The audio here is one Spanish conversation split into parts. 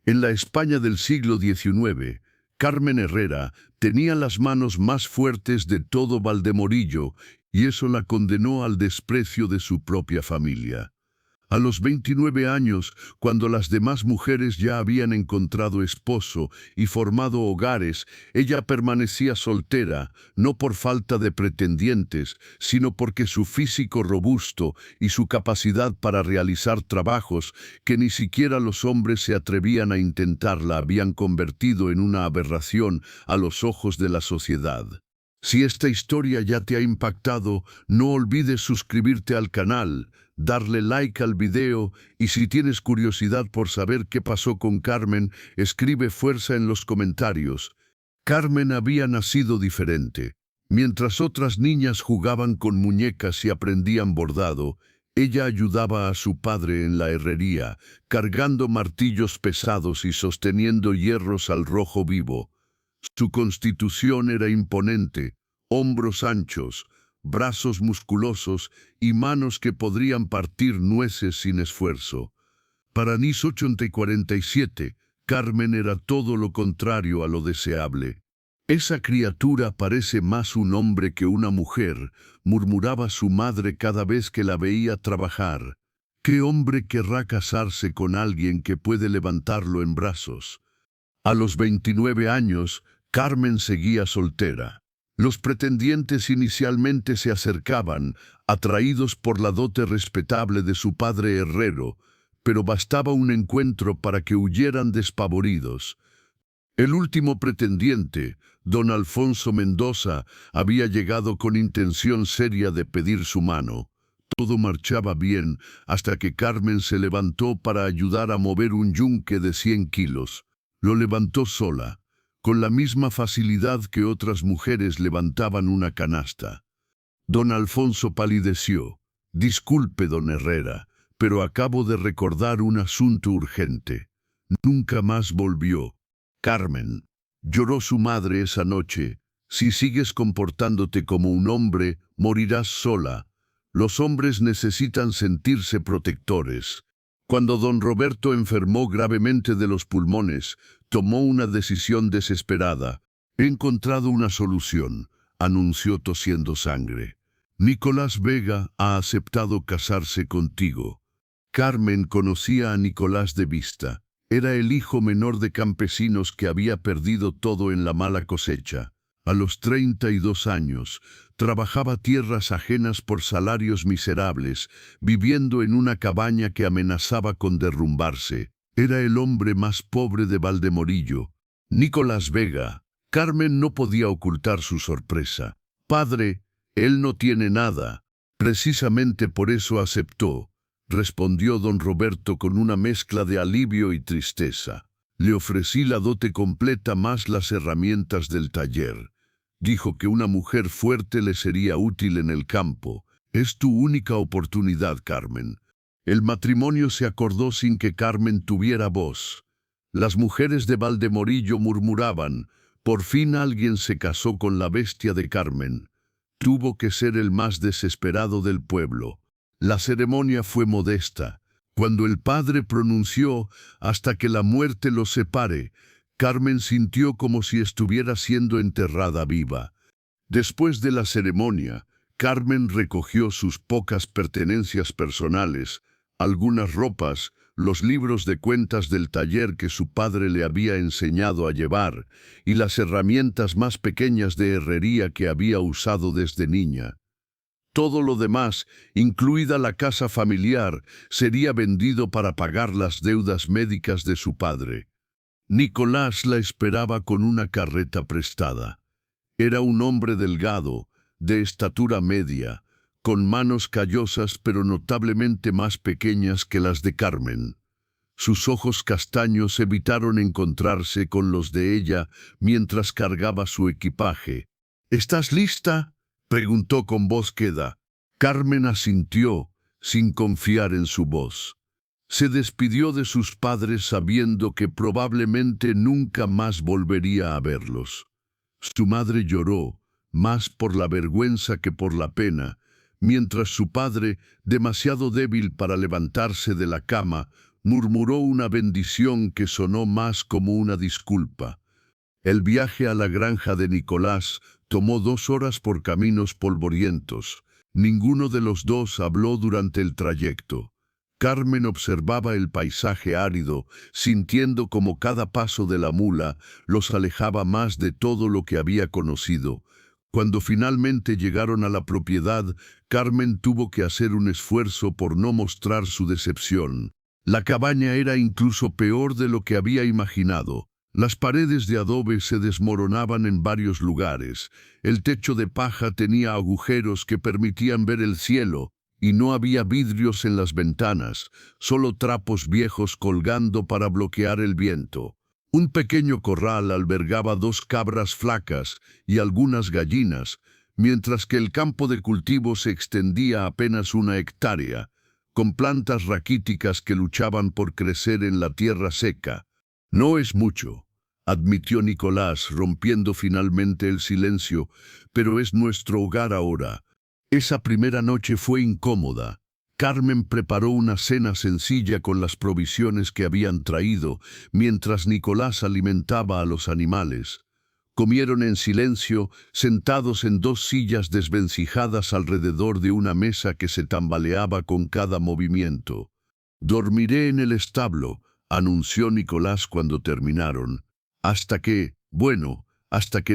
En la España del siglo XIX, Carmen Herrera tenía las manos más fuertes de todo Valdemorillo y eso la condenó al desprecio de su propia familia. A los 29 años, cuando las demás mujeres ya habían encontrado esposo y formado hogares, ella permanecía soltera, no por falta de pretendientes, sino porque su físico robusto y su capacidad para realizar trabajos que ni siquiera los hombres se atrevían a intentar la habían convertido en una aberración a los ojos de la sociedad. Si esta historia ya te ha impactado, no olvides suscribirte al canal, darle like al video y si tienes curiosidad por saber qué pasó con Carmen, escribe fuerza en los comentarios. Carmen había nacido diferente. Mientras otras niñas jugaban con muñecas y aprendían bordado, ella ayudaba a su padre en la herrería, cargando martillos pesados y sosteniendo hierros al rojo vivo. Su constitución era imponente, hombros anchos, brazos musculosos y manos que podrían partir nueces sin esfuerzo. Para 1847, Carmen era todo lo contrario a lo deseable. «Esa criatura parece más un hombre que una mujer», murmuraba su madre cada vez que la veía trabajar. «¿Qué hombre querrá casarse con alguien que puede levantarlo en brazos?» A los 29 años, Carmen seguía soltera. Los pretendientes inicialmente se acercaban, atraídos por la dote respetable de su padre herrero, pero bastaba un encuentro para que huyeran despavoridos. El último pretendiente, don Alfonso Mendoza, había llegado con intención seria de pedir su mano. Todo marchaba bien hasta que Carmen se levantó para ayudar a mover un yunque de 100 kilos. Lo levantó sola, con la misma facilidad que otras mujeres levantaban una canasta. Don Alfonso palideció. «Disculpe, don Herrera, pero acabo de recordar un asunto urgente». Nunca más volvió. «Carmen», lloró su madre esa noche, «si sigues comportándote como un hombre, morirás sola. Los hombres necesitan sentirse protectores». Cuando don Roberto enfermó gravemente de los pulmones, tomó una decisión desesperada. «He encontrado una solución», anunció tosiendo sangre. «Nicolás Vega ha aceptado casarse contigo». Carmen conocía a Nicolás de vista. Era el hijo menor de campesinos que había perdido todo en la mala cosecha. A los 32 años, trabajaba tierras ajenas por salarios miserables, viviendo en una cabaña que amenazaba con derrumbarse. Era el hombre más pobre de Valdemorillo. Nicolás Vega. Carmen no podía ocultar su sorpresa. «Padre, él no tiene nada». «Precisamente por eso aceptó», respondió don Roberto con una mezcla de alivio y tristeza. «Le ofrecí la dote completa más las herramientas del taller. Dijo que una mujer fuerte le sería útil en el campo. Es tu única oportunidad, Carmen». El matrimonio se acordó sin que Carmen tuviera voz. Las mujeres de Valdemorillo murmuraban: «Por fin alguien se casó con la bestia de Carmen». Tuvo que ser el más desesperado del pueblo. La ceremonia fue modesta. Cuando el padre pronunció «hasta que la muerte los separe», Carmen sintió como si estuviera siendo enterrada viva. Después de la ceremonia, Carmen recogió sus pocas pertenencias personales, algunas ropas, los libros de cuentas del taller que su padre le había enseñado a llevar y las herramientas más pequeñas de herrería que había usado desde niña. Todo lo demás, incluida la casa familiar, sería vendido para pagar las deudas médicas de su padre. Nicolás la esperaba con una carreta prestada. Era un hombre delgado, de estatura media, con manos callosas pero notablemente más pequeñas que las de Carmen. Sus ojos castaños evitaron encontrarse con los de ella mientras cargaba su equipaje. «¿Estás lista?», preguntó con voz queda. Carmen asintió, sin confiar en su voz. Se despidió de sus padres sabiendo que probablemente nunca más volvería a verlos. Su madre lloró, más por la vergüenza que por la pena, mientras su padre, demasiado débil para levantarse de la cama, murmuró una bendición que sonó más como una disculpa. El viaje a la granja de Nicolás tomó 2 horas por caminos polvorientos. Ninguno de los dos habló durante el trayecto. Carmen observaba el paisaje árido, sintiendo como cada paso de la mula los alejaba más de todo lo que había conocido. Cuando finalmente llegaron a la propiedad, Carmen tuvo que hacer un esfuerzo por no mostrar su decepción. La cabaña era incluso peor de lo que había imaginado. Las paredes de adobe se desmoronaban en varios lugares. El techo de paja tenía agujeros que permitían ver el cielo, y no había vidrios en las ventanas, solo trapos viejos colgando para bloquear el viento. Un pequeño corral albergaba 2 cabras flacas y algunas gallinas, mientras que el campo de cultivo se extendía apenas 1 hectárea, con plantas raquíticas que luchaban por crecer en la tierra seca. No es mucho, admitió Nicolás, rompiendo finalmente el silencio, pero es nuestro hogar ahora. Esa primera noche fue incómoda. Carmen preparó una cena sencilla con las provisiones que habían traído, mientras Nicolás alimentaba a los animales. Comieron en silencio, sentados en 2 sillas desvencijadas alrededor de una mesa que se tambaleaba con cada movimiento. «Dormiré en el establo», anunció Nicolás cuando terminaron. «Hasta que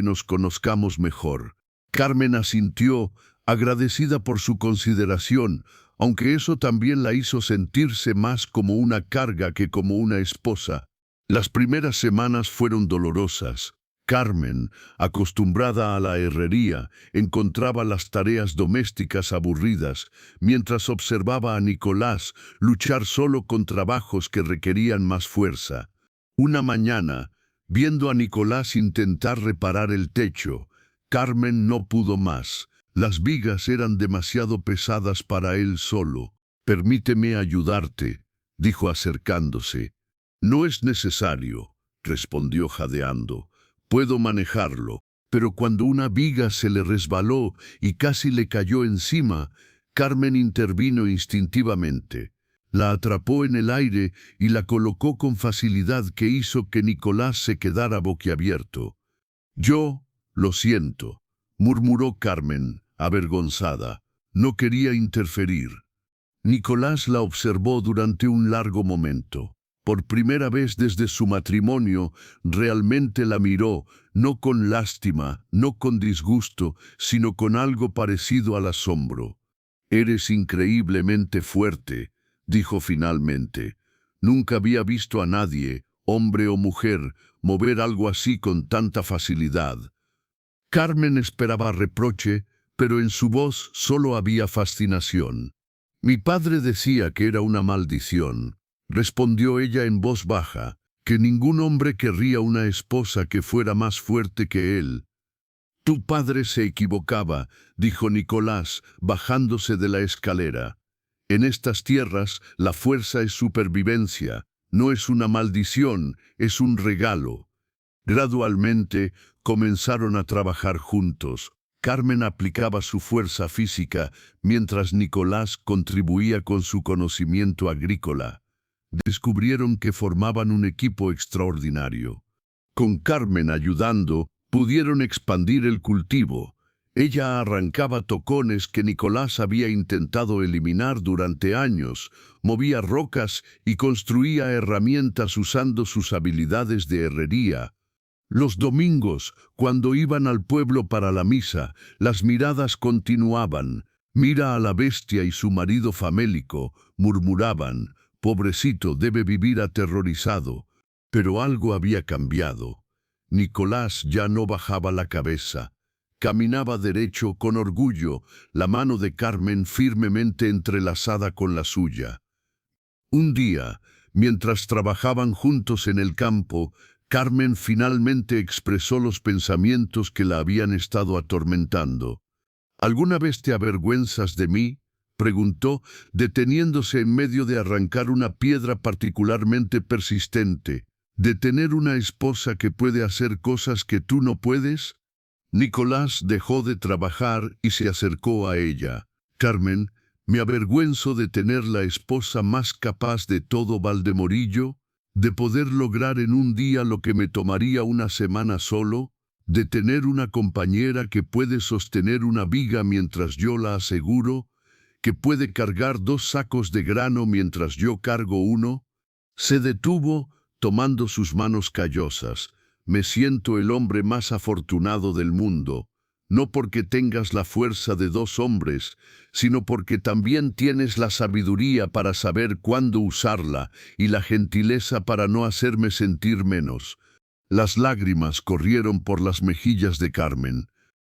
nos conozcamos mejor». Carmen asintió, agradecida por su consideración, aunque eso también la hizo sentirse más como una carga que como una esposa. Las primeras semanas fueron dolorosas. Carmen, acostumbrada a la herrería, encontraba las tareas domésticas aburridas, mientras observaba a Nicolás luchar solo con trabajos que requerían más fuerza. Una mañana, viendo a Nicolás intentar reparar el techo, Carmen no pudo más. Las vigas eran demasiado pesadas para él solo. «Permíteme ayudarte», dijo acercándose. «No es necesario», respondió jadeando. «Puedo manejarlo». Pero cuando una viga se le resbaló y casi le cayó encima, Carmen intervino instintivamente. La atrapó en el aire y la colocó con facilidad que hizo que Nicolás se quedara boquiabierto. «Yo lo siento», murmuró Carmen, avergonzada. No quería interferir. Nicolás la observó durante un largo momento. Por primera vez desde su matrimonio, realmente la miró, no con lástima, no con disgusto, sino con algo parecido al asombro. «Eres increíblemente fuerte», dijo finalmente. «Nunca había visto a nadie, hombre o mujer, mover algo así con tanta facilidad». Carmen esperaba reproche, pero en su voz solo había fascinación. «Mi padre decía que era una maldición», respondió ella en voz baja, «que ningún hombre querría una esposa que fuera más fuerte que él». «Tu padre se equivocaba», dijo Nicolás, bajándose de la escalera. «En estas tierras la fuerza es supervivencia, no es una maldición, es un regalo». Gradualmente comenzaron a trabajar juntos. Carmen aplicaba su fuerza física, mientras Nicolás contribuía con su conocimiento agrícola. Descubrieron que formaban un equipo extraordinario. Con Carmen ayudando, pudieron expandir el cultivo. Ella arrancaba tocones que Nicolás había intentado eliminar durante años, movía rocas y construía herramientas usando sus habilidades de herrería. Los domingos, cuando iban al pueblo para la misa, las miradas continuaban. «Mira a la bestia y su marido famélico», murmuraban. «Pobrecito, debe vivir aterrorizado». Pero algo había cambiado. Nicolás ya no bajaba la cabeza. Caminaba derecho con orgullo, la mano de Carmen firmemente entrelazada con la suya. Un día, mientras trabajaban juntos en el campo, Carmen finalmente expresó los pensamientos que la habían estado atormentando. «¿Alguna vez te avergüenzas de mí?», preguntó, deteniéndose en medio de arrancar una piedra particularmente persistente. «¿De tener una esposa que puede hacer cosas que tú no puedes?». Nicolás dejó de trabajar y se acercó a ella. «Carmen, Me avergüenzo de tener la esposa más capaz de todo Valdemorillo, de poder lograr en un día lo que me tomaría una semana solo, de tener una compañera que puede sostener una viga mientras yo la aseguro, que puede cargar 2 sacos de grano mientras yo cargo uno. Se detuvo, tomando sus manos callosas. Me siento el hombre más afortunado del mundo, no porque tengas la fuerza de 2 hombres, sino porque también tienes la sabiduría para saber cuándo usarla y la gentileza para no hacerme sentir menos. Las lágrimas corrieron por las mejillas de Carmen.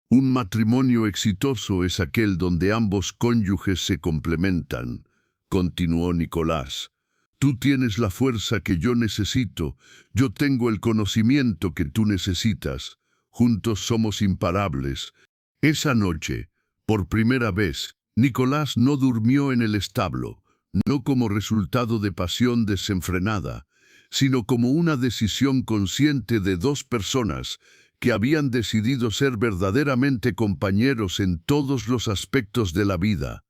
Un matrimonio exitoso es aquel donde ambos cónyuges se complementan, continuó Nicolás. Tú tienes la fuerza que yo necesito, yo tengo el conocimiento que tú necesitas. Juntos somos imparables. Esa noche, por primera vez, Nicolás no durmió en el establo, no como resultado de pasión desenfrenada, sino como una decisión consciente de 2 personas que habían decidido ser verdaderamente compañeros en todos los aspectos de la vida.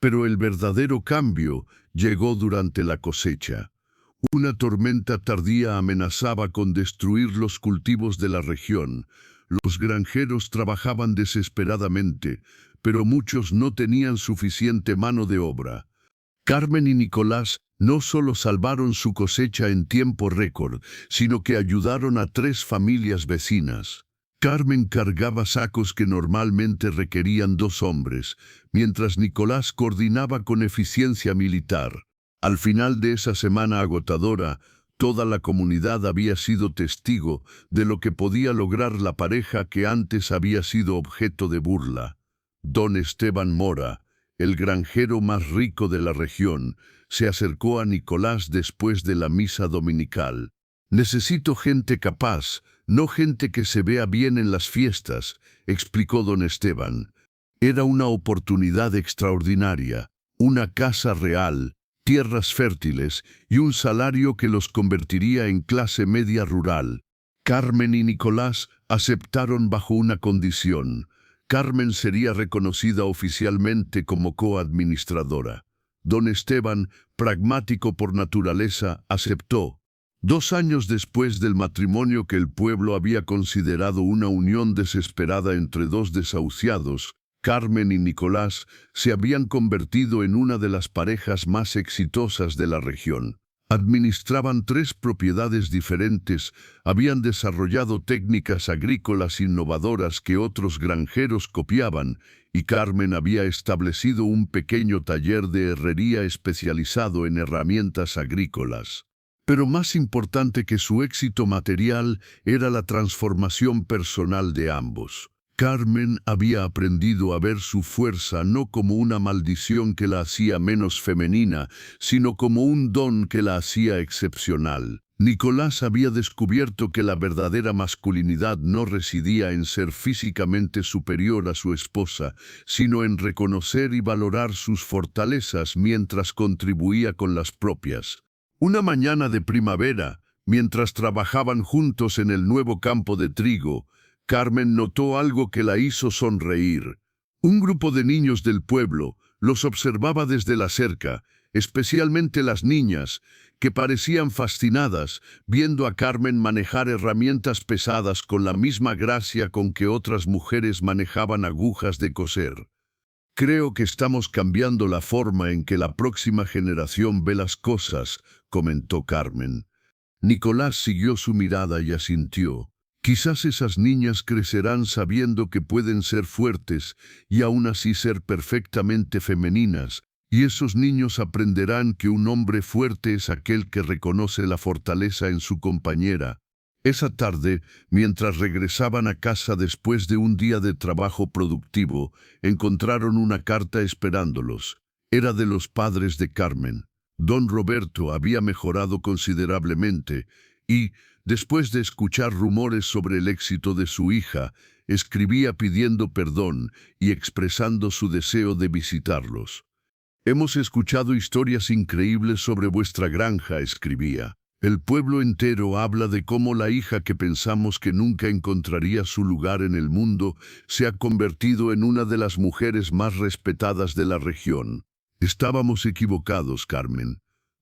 Pero el verdadero cambio llegó durante la cosecha. Una tormenta tardía amenazaba con destruir los cultivos de la región. Los granjeros trabajaban desesperadamente, pero muchos no tenían suficiente mano de obra. Carmen y Nicolás no solo salvaron su cosecha en tiempo récord, sino que ayudaron a 3 familias vecinas. Carmen cargaba sacos que normalmente requerían 2 hombres, mientras Nicolás coordinaba con eficiencia militar. Al final de esa semana agotadora, toda la comunidad había sido testigo de lo que podía lograr la pareja que antes había sido objeto de burla. Don Esteban Mora, el granjero más rico de la región, se acercó a Nicolás después de la misa dominical. «Necesito gente capaz, no gente que se vea bien en las fiestas», explicó don Esteban. Era una oportunidad extraordinaria, una casa real, tierras fértiles y un salario que los convertiría en clase media rural. Carmen y Nicolás aceptaron bajo una condición. Carmen sería reconocida oficialmente como coadministradora. Don Esteban, pragmático por naturaleza, aceptó. 2 años después del matrimonio que el pueblo había considerado una unión desesperada entre 2 desahuciados, Carmen y Nicolás se habían convertido en una de las parejas más exitosas de la región. Administraban 3 propiedades diferentes, habían desarrollado técnicas agrícolas innovadoras que otros granjeros copiaban, y Carmen había establecido un pequeño taller de herrería especializado en herramientas agrícolas. Pero más importante que su éxito material era la transformación personal de ambos. Carmen había aprendido a ver su fuerza no como una maldición que la hacía menos femenina, sino como un don que la hacía excepcional. Nicolás había descubierto que la verdadera masculinidad no residía en ser físicamente superior a su esposa, sino en reconocer y valorar sus fortalezas mientras contribuía con las propias. Una mañana de primavera, mientras trabajaban juntos en el nuevo campo de trigo, Carmen notó algo que la hizo sonreír. Un grupo de niños del pueblo los observaba desde la cerca, especialmente las niñas, que parecían fascinadas viendo a Carmen manejar herramientas pesadas con la misma gracia con que otras mujeres manejaban agujas de coser. «Creo que estamos cambiando la forma en que la próxima generación ve las cosas», comentó Carmen. Nicolás siguió su mirada y asintió. «Quizás esas niñas crecerán sabiendo que pueden ser fuertes y aún así ser perfectamente femeninas, y esos niños aprenderán que un hombre fuerte es aquel que reconoce la fortaleza en su compañera». Esa tarde, mientras regresaban a casa después de un día de trabajo productivo, encontraron una carta esperándolos. Era de los padres de Carmen. Don Roberto había mejorado considerablemente y, después de escuchar rumores sobre el éxito de su hija, escribía pidiendo perdón y expresando su deseo de visitarlos. «Hemos escuchado historias increíbles sobre vuestra granja», escribía. «El pueblo entero habla de cómo la hija que pensamos que nunca encontraría su lugar en el mundo se ha convertido en una de las mujeres más respetadas de la región. Estábamos equivocados, Carmen.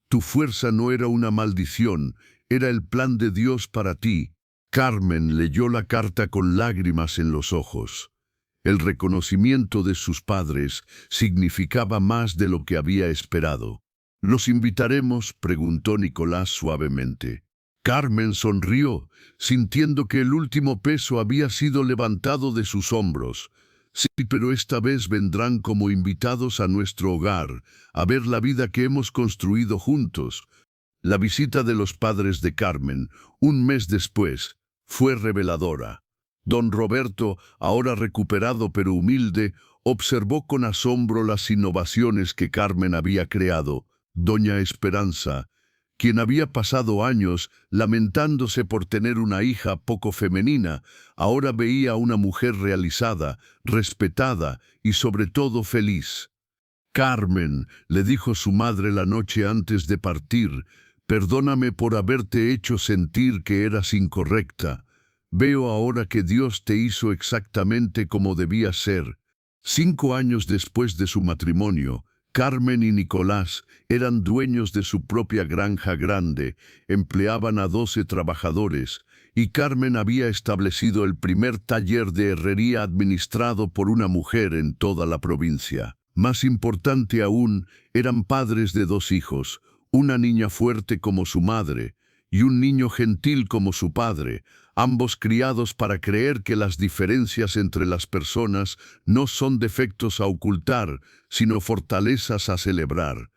Tu fuerza no era una maldición, era el plan de Dios para ti. Carmen leyó la carta con lágrimas en los ojos. El reconocimiento de sus padres significaba más de lo que había esperado. ¿Los invitaremos?, preguntó Nicolás suavemente. Carmen sonrió, sintiendo que el último peso había sido levantado de sus hombros. Sí, pero esta vez vendrán como invitados a nuestro hogar, a ver la vida que hemos construido juntos. La visita de los padres de Carmen, un mes después, fue reveladora. Don Roberto, ahora recuperado pero humilde, observó con asombro las innovaciones que Carmen había creado. Doña Esperanza, quien había pasado años lamentándose por tener una hija poco femenina, ahora veía a una mujer realizada, respetada y sobre todo feliz. Carmen, le dijo su madre la noche antes de partir, perdóname por haberte hecho sentir que eras incorrecta. Veo ahora que Dios te hizo exactamente como debías ser. 5 años después de su matrimonio, Carmen y Nicolás eran dueños de su propia granja grande, empleaban a 12 trabajadores, y Carmen había establecido el primer taller de herrería administrado por una mujer en toda la provincia. Más importante aún, eran padres de 2 hijos, una niña fuerte como su madre y un niño gentil como su padre, ambos criados para creer que las diferencias entre las personas no son defectos a ocultar, sino fortalezas a celebrar.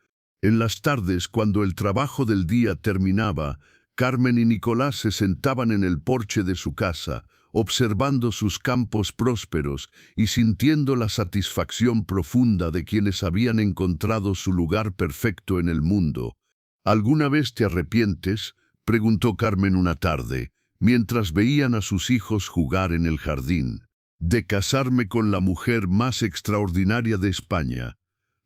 En las tardes, cuando el trabajo del día terminaba, Carmen y Nicolás se sentaban en el porche de su casa, observando sus campos prósperos y sintiendo la satisfacción profunda de quienes habían encontrado su lugar perfecto en el mundo. ¿Alguna vez te arrepientes?, preguntó Carmen una tarde, mientras veían a sus hijos jugar en el jardín. De casarme con la mujer más extraordinaria de España,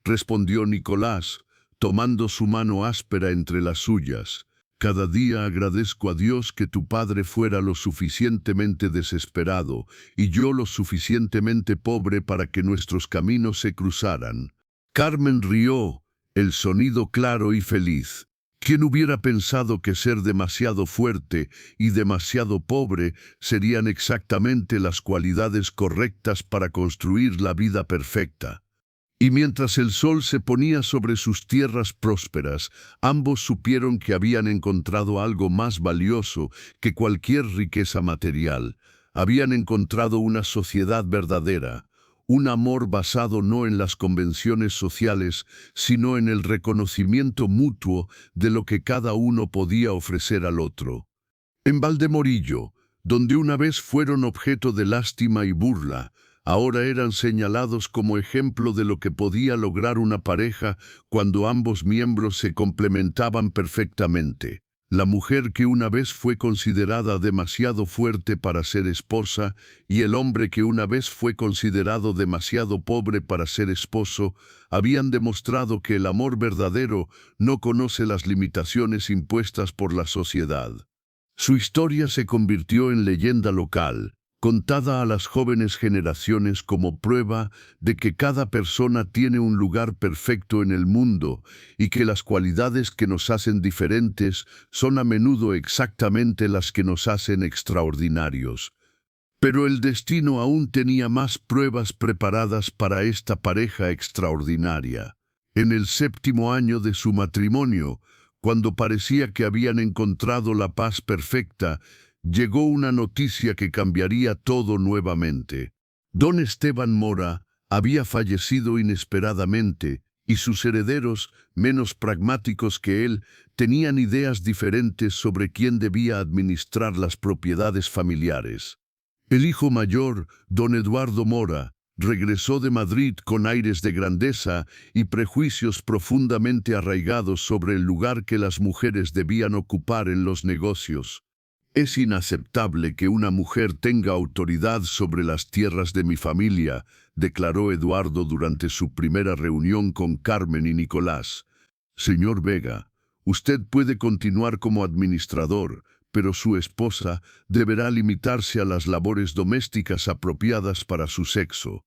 respondió Nicolás, tomando su mano áspera entre las suyas. Cada día agradezco a Dios que tu padre fuera lo suficientemente desesperado y yo lo suficientemente pobre para que nuestros caminos se cruzaran. Carmen rió, el sonido claro y feliz. ¿Quién hubiera pensado que ser demasiado fuerte y demasiado pobre serían exactamente las cualidades correctas para construir la vida perfecta? Y mientras el sol se ponía sobre sus tierras prósperas, ambos supieron que habían encontrado algo más valioso que cualquier riqueza material. Habían encontrado una sociedad verdadera, un amor basado no en las convenciones sociales, sino en el reconocimiento mutuo de lo que cada uno podía ofrecer al otro. En Valdemorillo, donde una vez fueron objeto de lástima y burla, ahora eran señalados como ejemplo de lo que podía lograr una pareja cuando ambos miembros se complementaban perfectamente. La mujer que una vez fue considerada demasiado fuerte para ser esposa y el hombre que una vez fue considerado demasiado pobre para ser esposo, habían demostrado que el amor verdadero no conoce las limitaciones impuestas por la sociedad. Su historia se convirtió en leyenda local, contada a las jóvenes generaciones como prueba de que cada persona tiene un lugar perfecto en el mundo y que las cualidades que nos hacen diferentes son a menudo exactamente las que nos hacen extraordinarios. Pero el destino aún tenía más pruebas preparadas para esta pareja extraordinaria. En el 7º año de su matrimonio, cuando parecía que habían encontrado la paz perfecta, llegó una noticia que cambiaría todo nuevamente. Don Esteban Mora había fallecido inesperadamente y sus herederos, menos pragmáticos que él, tenían ideas diferentes sobre quién debía administrar las propiedades familiares. El hijo mayor, don Eduardo Mora, regresó de Madrid con aires de grandeza y prejuicios profundamente arraigados sobre el lugar que las mujeres debían ocupar en los negocios. Es inaceptable que una mujer tenga autoridad sobre las tierras de mi familia, declaró Eduardo durante su primera reunión con Carmen y Nicolás. Señor Vega, usted puede continuar como administrador, pero su esposa deberá limitarse a las labores domésticas apropiadas para su sexo.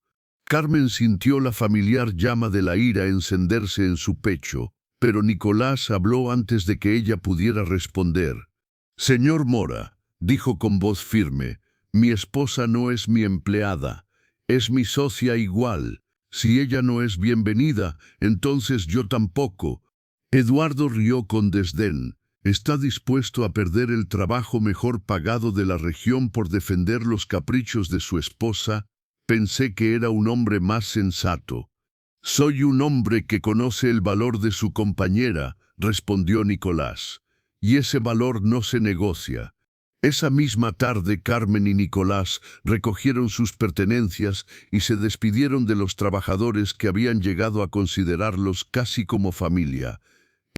Carmen sintió la familiar llama de la ira encenderse en su pecho, pero Nicolás habló antes de que ella pudiera responder. «Señor Mora», dijo con voz firme, «mi esposa no es mi empleada, es mi socia igual. Si ella no es bienvenida, entonces yo tampoco». Eduardo rió con desdén. «¿Está dispuesto a perder el trabajo mejor pagado de la región por defender los caprichos de su esposa? Pensé que era un hombre más sensato». «Soy un hombre que conoce el valor de su compañera», respondió Nicolás, «y ese valor no se negocia». Esa misma tarde Carmen y Nicolás recogieron sus pertenencias y se despidieron de los trabajadores que habían llegado a considerarlos casi como familia.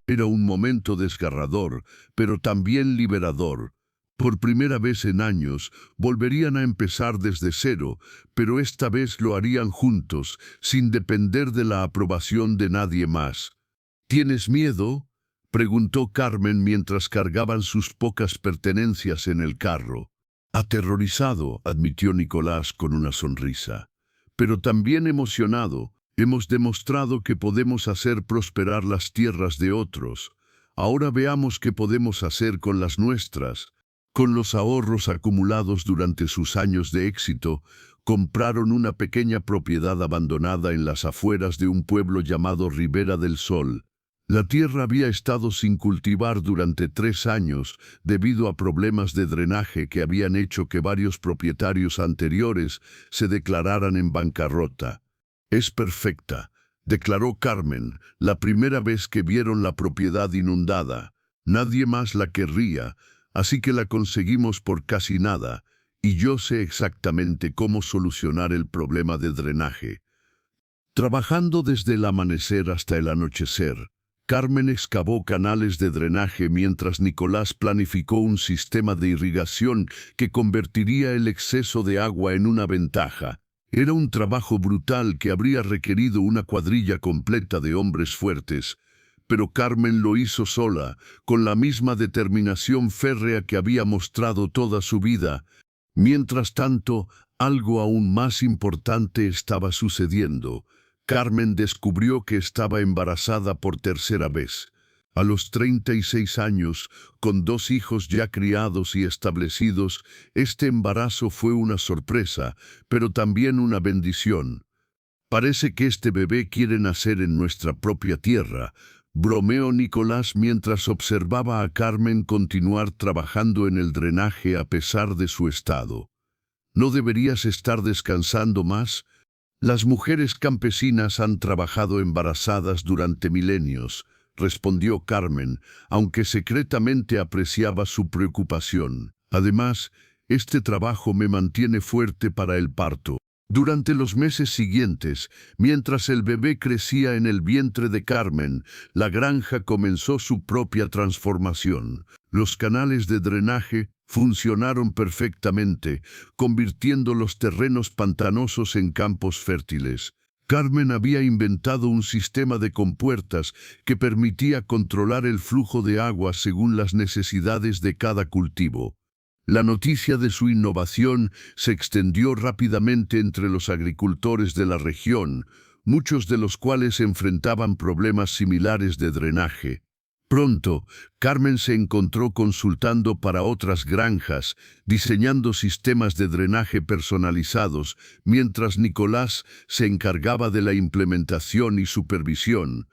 Era un momento desgarrador, pero también liberador. Por primera vez en años, volverían a empezar desde cero, pero esta vez lo harían juntos, sin depender de la aprobación de nadie más. «¿Tienes miedo?», preguntó Carmen mientras cargaban sus pocas pertenencias en el carro. «Aterrorizado», admitió Nicolás con una sonrisa, «pero también emocionado. Hemos demostrado que podemos hacer prosperar las tierras de otros. Ahora veamos qué podemos hacer con las nuestras». Con los ahorros acumulados durante sus años de éxito, compraron una pequeña propiedad abandonada en las afueras de un pueblo llamado Ribera del Sol. La tierra había estado sin cultivar durante 3 años debido a problemas de drenaje que habían hecho que varios propietarios anteriores se declararan en bancarrota. «Es perfecta», declaró Carmen, la primera vez que vieron la propiedad inundada. «Nadie más la querría, así que la conseguimos por casi nada, y yo sé exactamente cómo solucionar el problema de drenaje». Trabajando desde el amanecer hasta el anochecer, Carmen excavó canales de drenaje mientras Nicolás planificó un sistema de irrigación que convertiría el exceso de agua en una ventaja. Era un trabajo brutal que habría requerido una cuadrilla completa de hombres fuertes, pero Carmen lo hizo sola, con la misma determinación férrea que había mostrado toda su vida. Mientras tanto, algo aún más importante estaba sucediendo. Carmen descubrió que estaba embarazada por tercera vez. A los 36 años, con 2 hijos ya criados y establecidos, este embarazo fue una sorpresa, pero también una bendición. «Parece que este bebé quiere nacer en nuestra propia tierra», bromeó Nicolás mientras observaba a Carmen continuar trabajando en el drenaje a pesar de su estado. «¿No deberías estar descansando más? Las mujeres campesinas han trabajado embarazadas durante milenios», respondió Carmen, aunque secretamente apreciaba su preocupación. «Además, este trabajo me mantiene fuerte para el parto». Durante los meses siguientes, mientras el bebé crecía en el vientre de Carmen, la granja comenzó su propia transformación. Los canales de drenaje funcionaron perfectamente, convirtiendo los terrenos pantanosos en campos fértiles. Carmen había inventado un sistema de compuertas que permitía controlar el flujo de agua según las necesidades de cada cultivo. La noticia de su innovación se extendió rápidamente entre los agricultores de la región, muchos de los cuales enfrentaban problemas similares de drenaje. Pronto, Carmen se encontró consultando para otras granjas, diseñando sistemas de drenaje personalizados, mientras Nicolás se encargaba de la implementación y supervisión.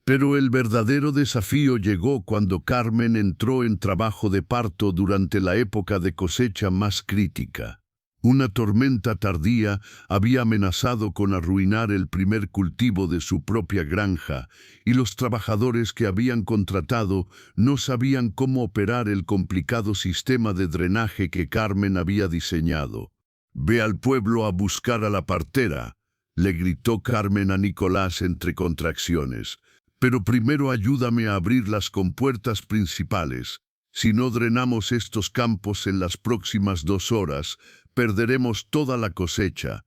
Pero el verdadero desafío llegó cuando Carmen entró en trabajo de parto durante la época de cosecha más crítica. Una tormenta tardía había amenazado con arruinar el primer cultivo de su propia granja, y los trabajadores que habían contratado no sabían cómo operar el complicado sistema de drenaje que Carmen había diseñado. «Ve al pueblo a buscar a la partera», le gritó Carmen a Nicolás entre contracciones. «Pero primero ayúdame a abrir las compuertas principales. Si no drenamos estos campos en las próximas 2 horas, perderemos toda la cosecha».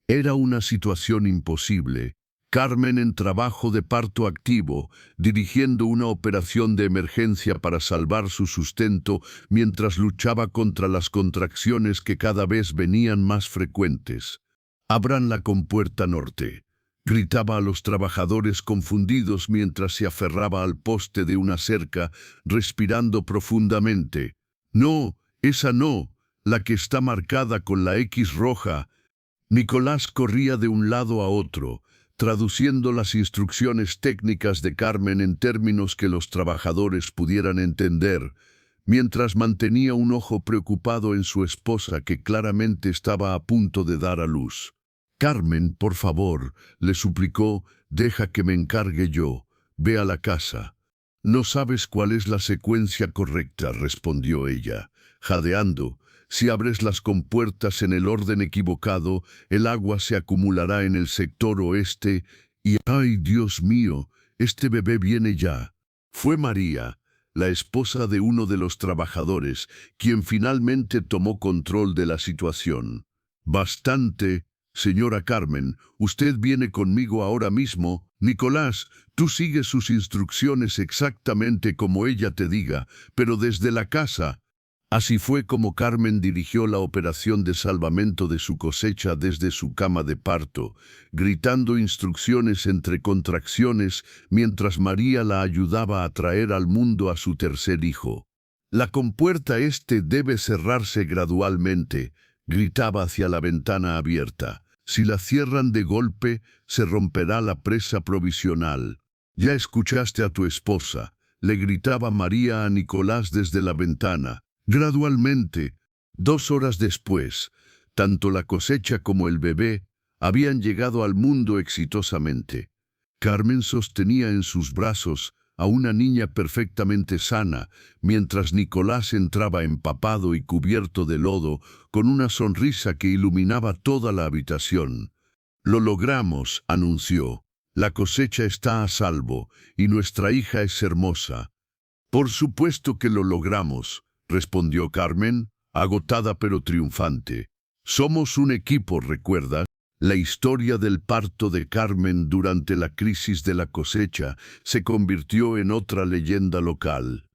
Era una situación imposible. Carmen en trabajo de parto activo, dirigiendo una operación de emergencia para salvar su sustento mientras luchaba contra las contracciones que cada vez venían más frecuentes. «Abran la compuerta norte», gritaba a los trabajadores confundidos mientras se aferraba al poste de una cerca, respirando profundamente. «No, esa no, la que está marcada con la X roja». Nicolás corría de un lado a otro, traduciendo las instrucciones técnicas de Carmen en términos que los trabajadores pudieran entender, mientras mantenía un ojo preocupado en su esposa que claramente estaba a punto de dar a luz. «Carmen, por favor», le suplicó, «deja que me encargue yo. Ve a la casa». «No sabes cuál es la secuencia correcta», respondió ella, jadeando. «Si abres las compuertas en el orden equivocado, el agua se acumulará en el sector oeste y, ¡ay, Dios mío! Este bebé viene ya». Fue María, la esposa de uno de los trabajadores, quien finalmente tomó control de la situación. «Bastante, señora Carmen, usted viene conmigo ahora mismo. Nicolás, tú sigues sus instrucciones exactamente como ella te diga, pero desde la casa». Así fue como Carmen dirigió la operación de salvamento de su cosecha desde su cama de parto, gritando instrucciones entre contracciones mientras María la ayudaba a traer al mundo a su tercer hijo. «La compuerta este debe cerrarse gradualmente», gritaba hacia la ventana abierta. «Si la cierran de golpe, se romperá la presa provisional». «Ya escuchaste a tu esposa», le gritaba María a Nicolás desde la ventana. Gradualmente, 2 horas después, tanto la cosecha como el bebé habían llegado al mundo exitosamente. Carmen sostenía en sus brazos a una niña perfectamente sana, mientras Nicolás entraba empapado y cubierto de lodo, con una sonrisa que iluminaba toda la habitación. «Lo logramos», anunció. «La cosecha está a salvo y nuestra hija es hermosa». «Por supuesto que lo logramos», respondió Carmen, agotada pero triunfante. «Somos un equipo», ¿recuerdas? La historia del parto de Carmen durante la crisis de la cosecha se convirtió en otra leyenda local.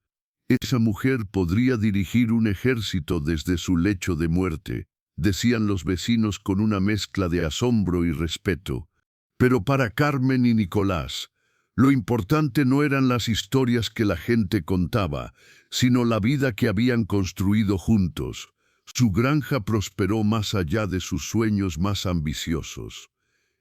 «Esa mujer podría dirigir un ejército desde su lecho de muerte», decían los vecinos con una mezcla de asombro y respeto. Pero para Carmen y Nicolás, lo importante no eran las historias que la gente contaba, sino la vida que habían construido juntos. Su granja prosperó más allá de sus sueños más ambiciosos.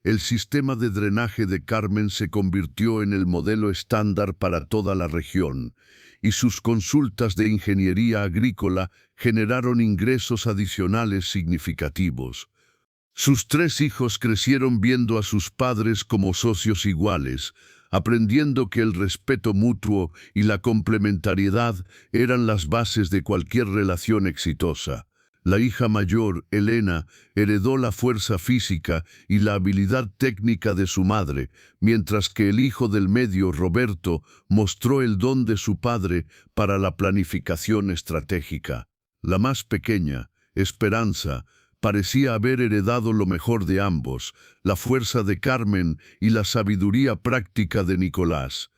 El sistema de drenaje de Carmen se convirtió en el modelo estándar para toda la región, y sus consultas de ingeniería agrícola generaron ingresos adicionales significativos. Sus 3 hijos crecieron viendo a sus padres como socios iguales, aprendiendo que el respeto mutuo y la complementariedad eran las bases de cualquier relación exitosa. La hija mayor, Elena, heredó la fuerza física y la habilidad técnica de su madre, mientras que el hijo del medio, Roberto, mostró el don de su padre para la planificación estratégica. La más pequeña, Esperanza, parecía haber heredado lo mejor de ambos, la fuerza de Carmen y la sabiduría práctica de Nicolás.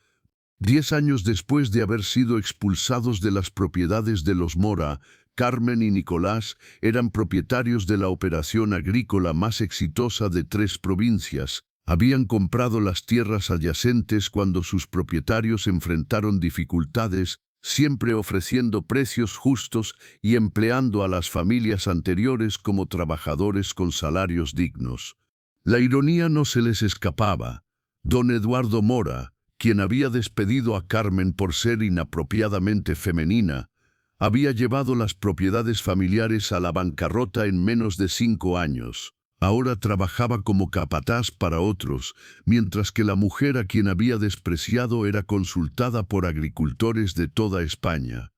10 años después de haber sido expulsados de las propiedades de los Mora, Carmen y Nicolás eran propietarios de la operación agrícola más exitosa de 3 provincias. Habían comprado las tierras adyacentes cuando sus propietarios enfrentaron dificultades, siempre ofreciendo precios justos y empleando a las familias anteriores como trabajadores con salarios dignos. La ironía no se les escapaba. Don Eduardo Mora, quien había despedido a Carmen por ser inapropiadamente femenina, había llevado las propiedades familiares a la bancarrota en menos de 5 años. Ahora trabajaba como capataz para otros, mientras que la mujer a quien había despreciado era consultada por agricultores de toda España.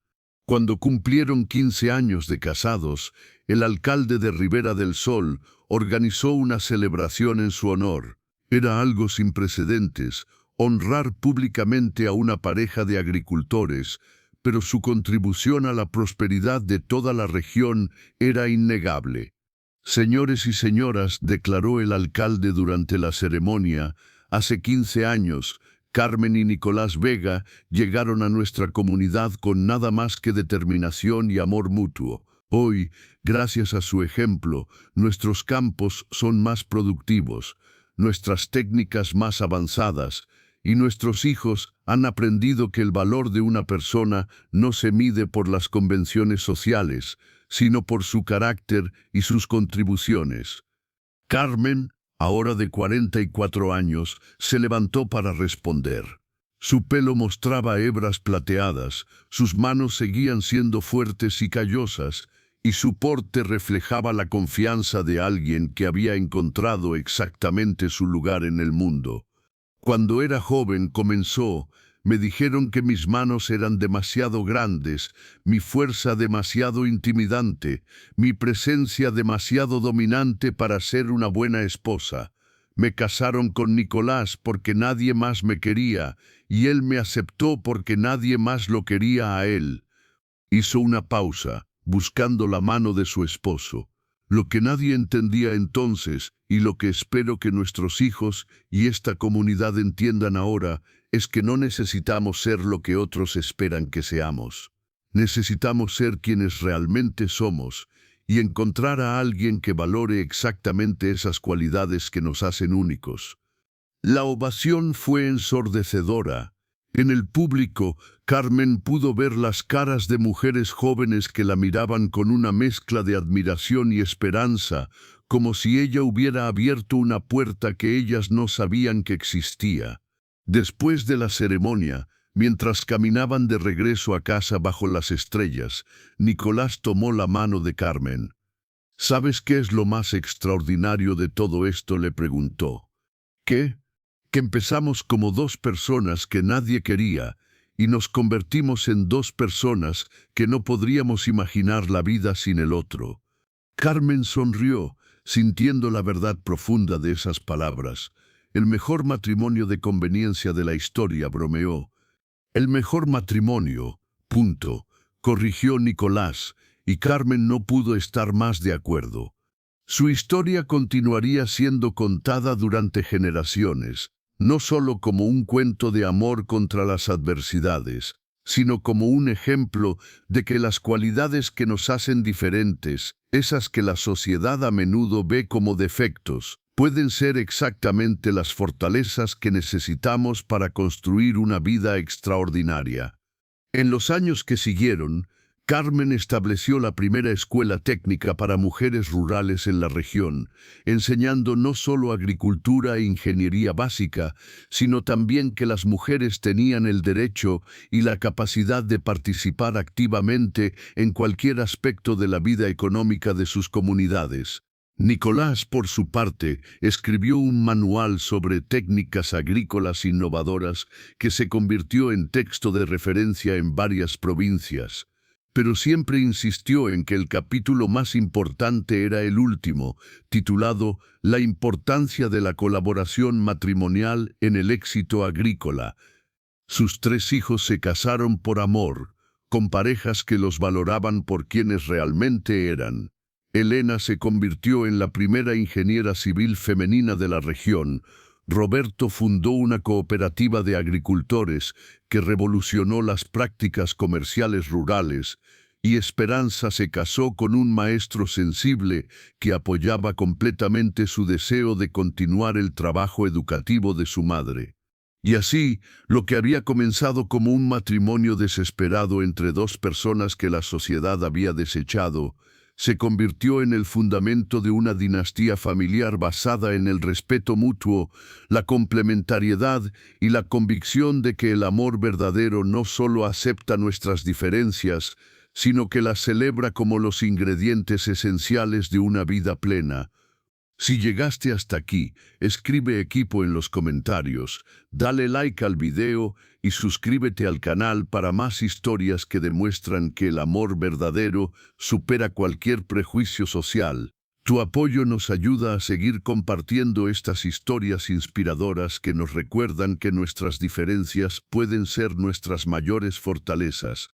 Cuando cumplieron 15 años de casados, el alcalde de Ribera del Sol organizó una celebración en su honor. Era algo sin precedentes, honrar públicamente a una pareja de agricultores, pero su contribución a la prosperidad de toda la región era innegable. «Señores y señoras», declaró el alcalde durante la ceremonia, «hace 15 años, Carmen y Nicolás Vega llegaron a nuestra comunidad con nada más que determinación y amor mutuo. Hoy, gracias a su ejemplo, nuestros campos son más productivos, nuestras técnicas más avanzadas, y nuestros hijos han aprendido que el valor de una persona no se mide por las convenciones sociales, sino por su carácter y sus contribuciones. Carmen, ahora de 44 años, se levantó para responder. Su pelo mostraba hebras plateadas, sus manos seguían siendo fuertes y callosas, y su porte reflejaba la confianza de alguien que había encontrado exactamente su lugar en el mundo. Cuando era joven comenzó, me dijeron que mis manos eran demasiado grandes, mi fuerza demasiado intimidante, mi presencia demasiado dominante para ser una buena esposa. Me casaron con Nicolás porque nadie más me quería, y él me aceptó porque nadie más lo quería a él. Hizo una pausa, buscando la mano de su esposo. Lo que nadie entendía entonces, y lo que espero que nuestros hijos y esta comunidad entiendan ahora, es que no necesitamos ser lo que otros esperan que seamos. Necesitamos ser quienes realmente somos, y encontrar a alguien que valore exactamente esas cualidades que nos hacen únicos. La ovación fue ensordecedora. En el público, Carmen pudo ver las caras de mujeres jóvenes que la miraban con una mezcla de admiración y esperanza, como si ella hubiera abierto una puerta que ellas no sabían que existía. Después de la ceremonia, mientras caminaban de regreso a casa bajo las estrellas, Nicolás tomó la mano de Carmen. ¿Sabes qué es lo más extraordinario de todo esto?, le preguntó. ¿Qué? Que empezamos como dos personas que nadie quería y nos convertimos en dos personas que no podríamos imaginar la vida sin el otro. Carmen sonrió, sintiendo la verdad profunda de esas palabras. El mejor matrimonio de conveniencia de la historia, bromeó. El mejor matrimonio, punto, corrigió Nicolás, y Carmen no pudo estar más de acuerdo. Su historia continuaría siendo contada durante generaciones, no solo como un cuento de amor contra las adversidades, sino como un ejemplo de que las cualidades que nos hacen diferentes, esas que la sociedad a menudo ve como defectos, pueden ser exactamente las fortalezas que necesitamos para construir una vida extraordinaria. En los años que siguieron, Carmen estableció la primera escuela técnica para mujeres rurales en la región, enseñando no solo agricultura e ingeniería básica, sino también que las mujeres tenían el derecho y la capacidad de participar activamente en cualquier aspecto de la vida económica de sus comunidades. Nicolás, por su parte, escribió un manual sobre técnicas agrícolas innovadoras que se convirtió en texto de referencia en varias provincias. Pero siempre insistió en que el capítulo más importante era el último, titulado La importancia de la colaboración matrimonial en el éxito agrícola. Sus 3 hijos se casaron por amor, con parejas que los valoraban por quienes realmente eran. Elena se convirtió en la primera ingeniera civil femenina de la región. Roberto fundó una cooperativa de agricultores que revolucionó las prácticas comerciales rurales, y Esperanza se casó con un maestro sensible que apoyaba completamente su deseo de continuar el trabajo educativo de su madre. Y así, lo que había comenzado como un matrimonio desesperado entre 2 personas que la sociedad había desechado, se convirtió en el fundamento de una dinastía familiar basada en el respeto mutuo, la complementariedad y la convicción de que el amor verdadero no solo acepta nuestras diferencias, sino que las celebra como los ingredientes esenciales de una vida plena. Si llegaste hasta aquí, escribe equipo en los comentarios, dale like al video y suscríbete al canal para más historias que demuestran que el amor verdadero supera cualquier prejuicio social. Tu apoyo nos ayuda a seguir compartiendo estas historias inspiradoras que nos recuerdan que nuestras diferencias pueden ser nuestras mayores fortalezas.